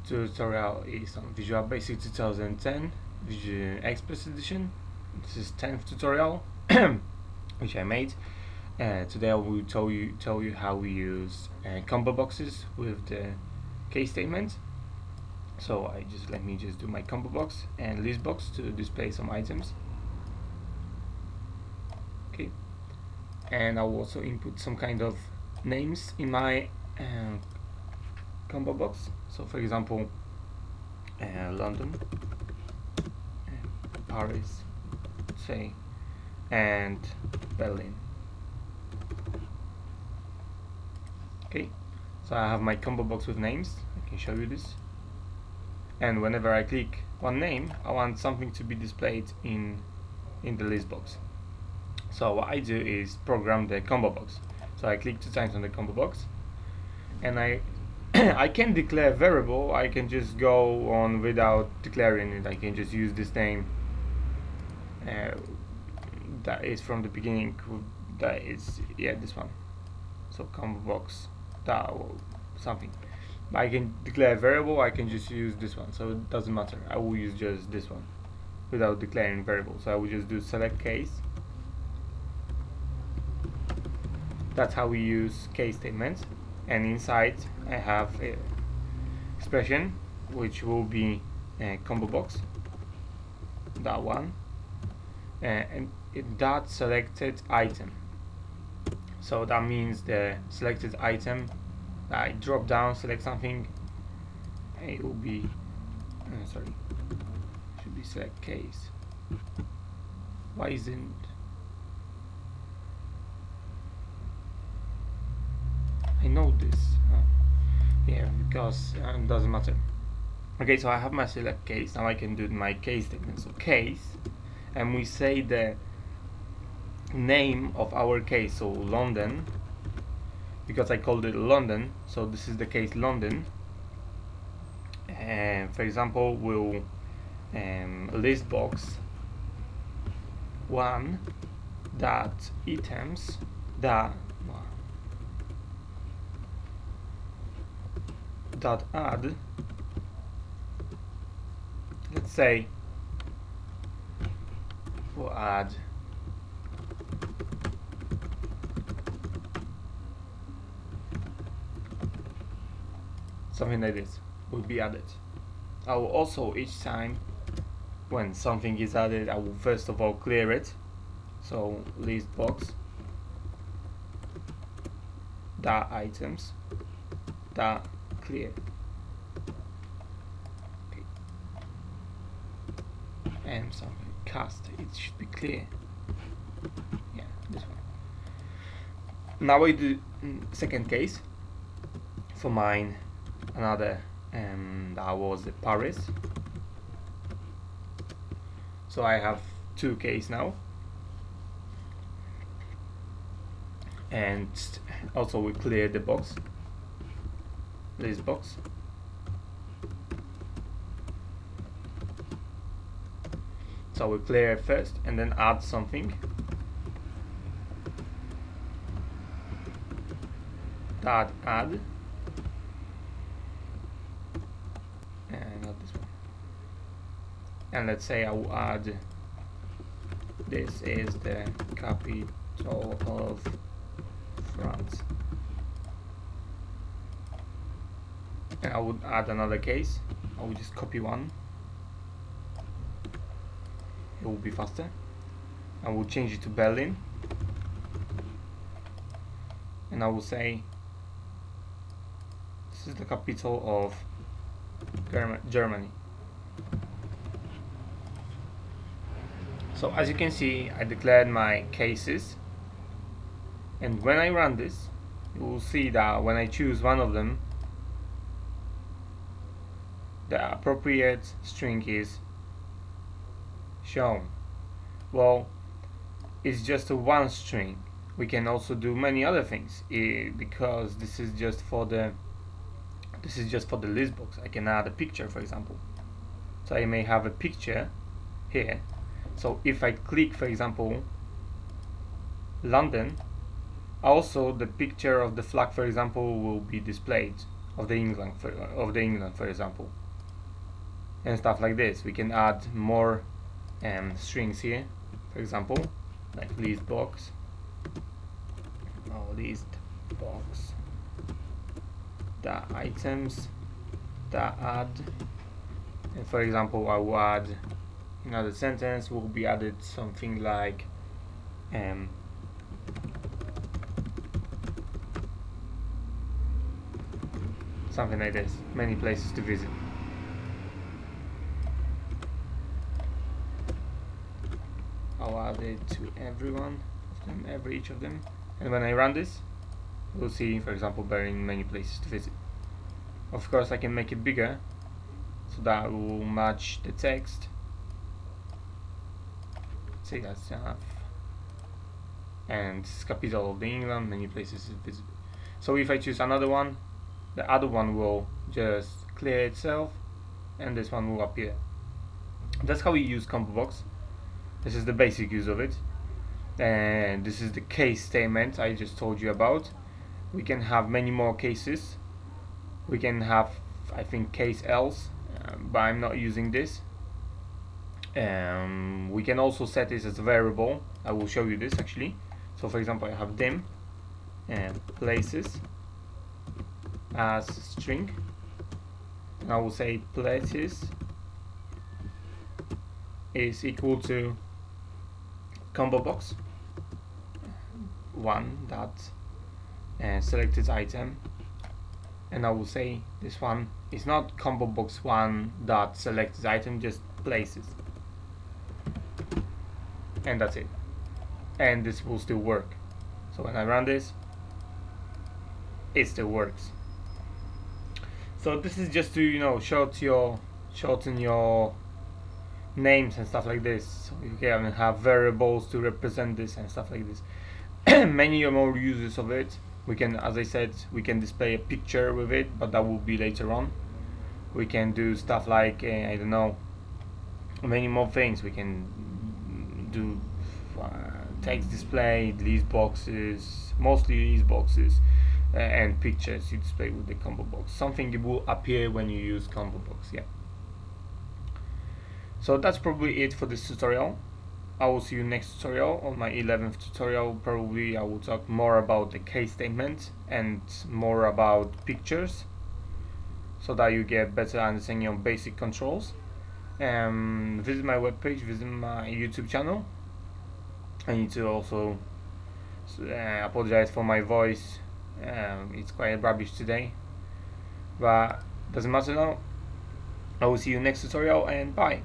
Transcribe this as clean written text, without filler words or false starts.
tutorial is on Visual Basic 2010 Visual Express Edition. This is 10th tutorial which I made. Today I will tell you how we use combo boxes with the case statement. So let me just do my combo box and list box to display some items. Okay, and I will also input some kind of names in my combo box. So for example, London, Paris, say, and Berlin. Okay, so I have my combo box with names. I can show you this, and whenever I click one name, I want something to be displayed in the list box. So what I do is program the combo box. So I click 2 times on the combo box, and I can declare variable. I can just go on without declaring it. I can just use this name that is from the beginning. That is, yeah, this one. So combo box that or something. I can declare variable. I can just use this one. So it doesn't matter. I will use just this one without declaring variable. So I will just do select case. That's how we use case statements. And inside I have a expression which will be a combo box, that one, and that selected item. So that means the selected item, I drop down, select something, it will be should be select case. Why isn't I know this? Yeah, because it doesn't matter. Okay, so I have my select case. Now I can do my case statement. So case, and we say the name of our case. So London, because I called it London. So this is the case London. And for example, we'll list box one dot items dot add, let's say we'll add something like this will be added. I will also, each time when something is added, I will first of all clear it. So list box dot items dot clear. Okay. And something cast, it should be clear. Yeah, this one. Now I do second case for mine, another that was the Paris. So I have 2 cases now, and also we clear the box, list box. So we clear it first and then add something. Add, and not this one. And let's say I will add, this is the capital of France. And I would add another case. I will just copy one. It will be faster. I will change it to Berlin, and I will say this is the capital of Germany. So as you can see, I declared my cases, and when I run this, you will see that when I choose one of them, the appropriate string is shown. Well, it's just a one string. We can also do many other things because this is just for the list box. I can add a picture, for example. So I may have a picture here. So if I click, for example, London, also the picture of the flag, for example, will be displayed of the England, for example, and stuff like this. We can add more strings here, for example, like list box, list box, the items, the add, and for example, I will add another sentence. Will be added something like something like this. Many places to visit. I'll add it to everyone of them, each of them, and when I run this, we'll see, for example, Berlin, many places to visit. Of course, I can make it bigger so that will match the text. Say that's enough. And this is capital of the England, many places to visit. So if I choose another one, the other one will just clear itself, and this one will appear. That's how we use ComboBox. This is the basic use of it, and this is the case statement I just told you about. We can have many more cases. We can have, I think, case else, but I'm not using this. We can also set this as a variable. I will show you this actually. So for example, I have dim and places as string, and I will say places is equal to ComboBox one dot selected item, and I will say this one is not ComboBox one dot selected item, just places, and that's it. And this will still work. So when I run this, it still works. So this is just to shorten your names and stuff like this. So you can have variables to represent this and stuff like this. Many more uses of it. We can, as I said, we can display a picture with it, but that will be later on. We can do stuff like I don't know, many more things. We can do text display, list boxes, mostly list boxes, and pictures you display with the ComboBox. Something will appear when you use ComboBox. Yeah. So that's probably it for this tutorial. I will see you next tutorial. On my 11th tutorial, probably I will talk more about the case statement and more about pictures, so that you get better understanding of basic controls. Visit my webpage, visit my YouTube channel. I need to also apologize for my voice. It's quite rubbish today, but doesn't matter now. I will see you next tutorial, and bye.